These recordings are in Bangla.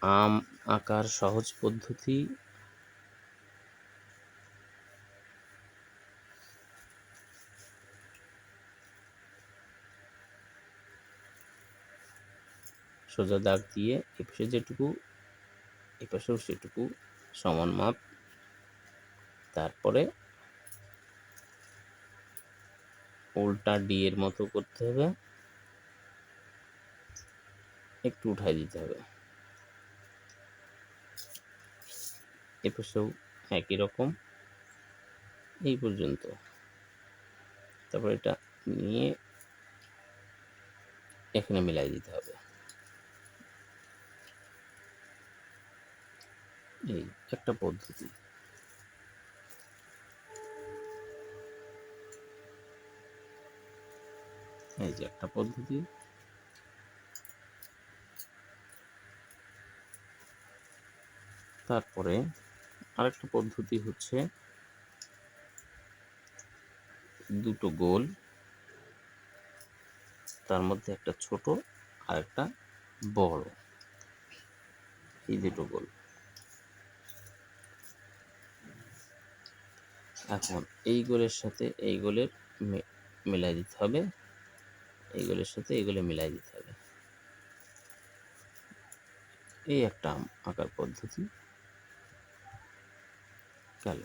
আম আঁকার সহজ পদ্ধতি সোজা দাগ দিয়ে এপাশে যেটুকু এপাশেও সেটুকু সমান মাপ, তারপরে উল্টা ডি এর মতো করতে হবে, একটু উঠাই দিতে হবে, এপাশেও একই রকম এই পর্যন্ত। তারপর এটা নিয়ে এখানে মিলাই দিতে হবে। এই একটা পদ্ধতি। এই যে একটা পদ্ধতি। তারপরে আরেকটা পদ্ধতি হচ্ছে দুটো গোল, তার মধ্যে একটা ছোট আর একটা বড়, এই দুটো গোল। এখন এই গোলের সাথে এই গোলের মিলাই দিতে হবে, এই গোলের সাথে এই গোলে মিলাই দিতে হবে। এই একটা আঁকার পদ্ধতি গেল।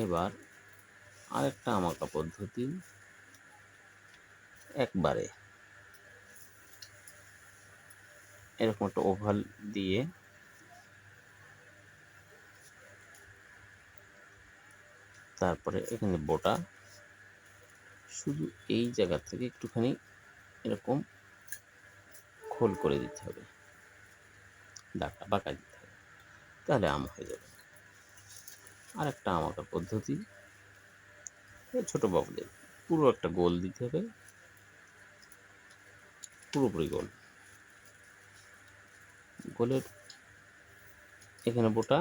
এবার আরেকটা আঁকা পদ্ধতি, একবারে এরকম একটা ওভাল দিয়ে তারপরে এখানে বোটা, শুধু এই জায়গা থেকে একটুখানি এরকম খোল করে দিতে হবে, দাগটা বাঁকা দিতে হবে, তাহলে আম হয়ে যাবে। আরেকটা আঁকার পদ্ধতি, ছোট বকলে পুরো একটা গোল দিতে হবে, পুরোপুরি গোল। গোলের এখানে বোটা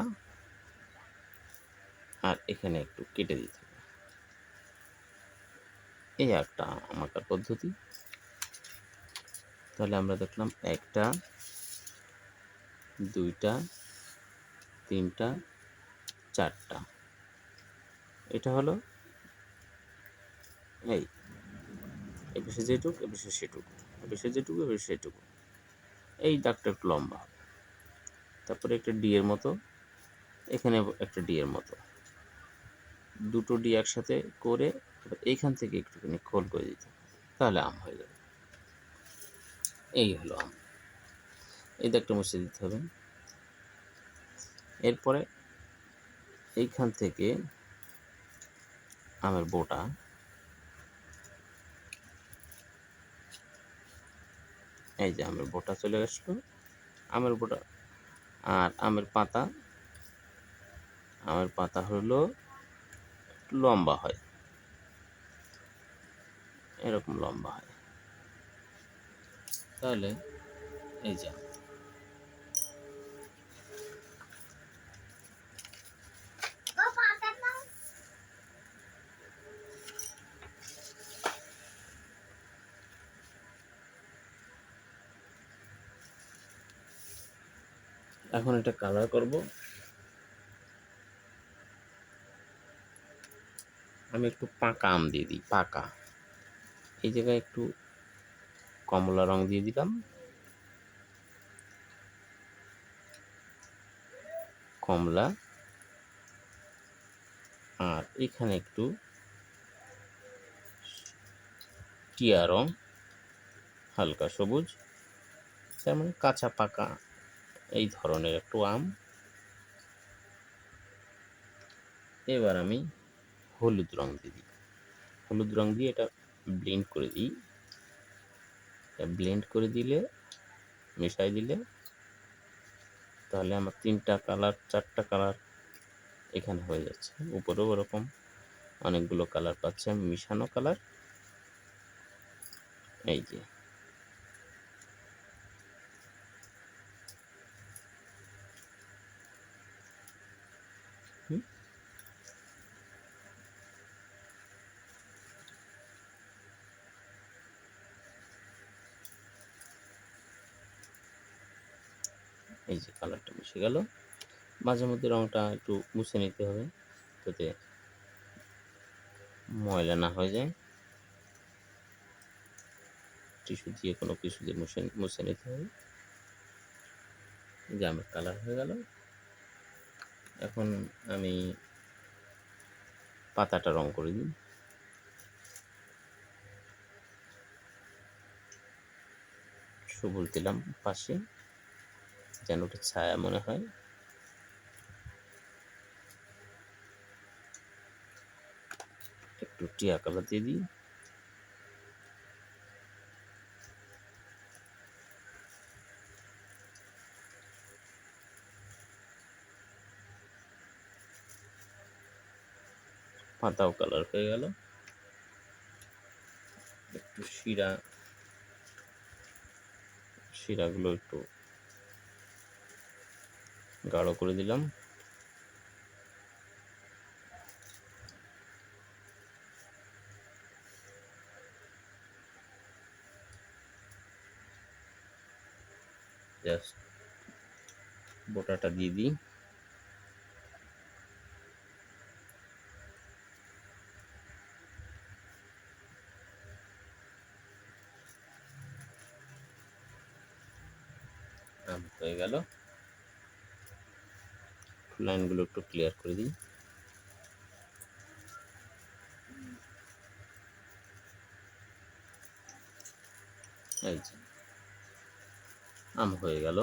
আর এখানে একটু কেটে দিতে হবে। এই একটা আঁকার পদ্ধতি। তাহলে আমরা দেখলাম একটা, দুইটা, তিনটা, চারটা। এটা হলো এই এপাশে যেটুক এপাশে সেটুকু, এপাশে যেটুকু এপাশে সেটুকু। এই দাগটা একটু লম্বা হবে। তারপরে একটা ডি এর মতো, এখানে একটা ডি এর মতো, দুটো ডি একসাথে করে এইখান থেকে একটুখানি খোল করে দিতে হবে, তাহলে আম হয়ে যাবে। এই হলো আম। এই দাগটা মুছে দিতে হবে। এরপরে এইখান থেকে আমের বোটা, এই যে আমের বোটা চলে আসলো, আমের বোটা আর আমের পাতা, আমের পাতা হলো একটু লম্বা হয়, এরকম লম্বা হয়। তাহলে এই যে এখন এটা কালার করব। আমি একটু পাকা আম দিয়ে দিই, পাকা। এই জায়গায় একটু কমলা রং দিয়ে দিলাম, কমলা। আর এখানে একটু টিয়া রং, হালকা সবুজ, তার মানে কাঁচা পাকা এই ধরনের একটু আম। এবার আমি হলুদ রং দিয়ে দিই, হলুদ রং দিয়ে এটা ব্লেন্ড করে দিই। ব্লেন্ড করে দিলে, মেশাই দিলে, তাহলে আমার তিনটা কালার চারটা কালার এখানে হয়ে যাচ্ছে। উপরেও ওরকম অনেকগুলো কালার পাচ্ছি আমি, মিশানো কালার। এই যে এই যে কালারটা মিশে গেল। মাঝে মধ্যে রঙটা একটু মুছে নিতে হবে যাতে ময়লা না হয়ে যায়। টিস্যু দিয়ে কোনো কিছু দিয়ে মুছে নিতে হবে। যে আমার কালার হয়ে গেল। এখন আমি পাতাটা রং করে দিই। সবুজ দিলাম পাশে, যেন ওটা ছায়া মনে হয়। একটু টিয়া কালার দিয়ে দিই। পাতাও কালার হয়ে গেল। একটু শিরাগুলো একটু গাঢ় করে দিলাম। জাস্ট বোটাটা দিয়ে দিই। হয়ে গেল। লাইনগুলো একটু ক্লিয়ার করে দিই। এই যে আম হয়ে গেল।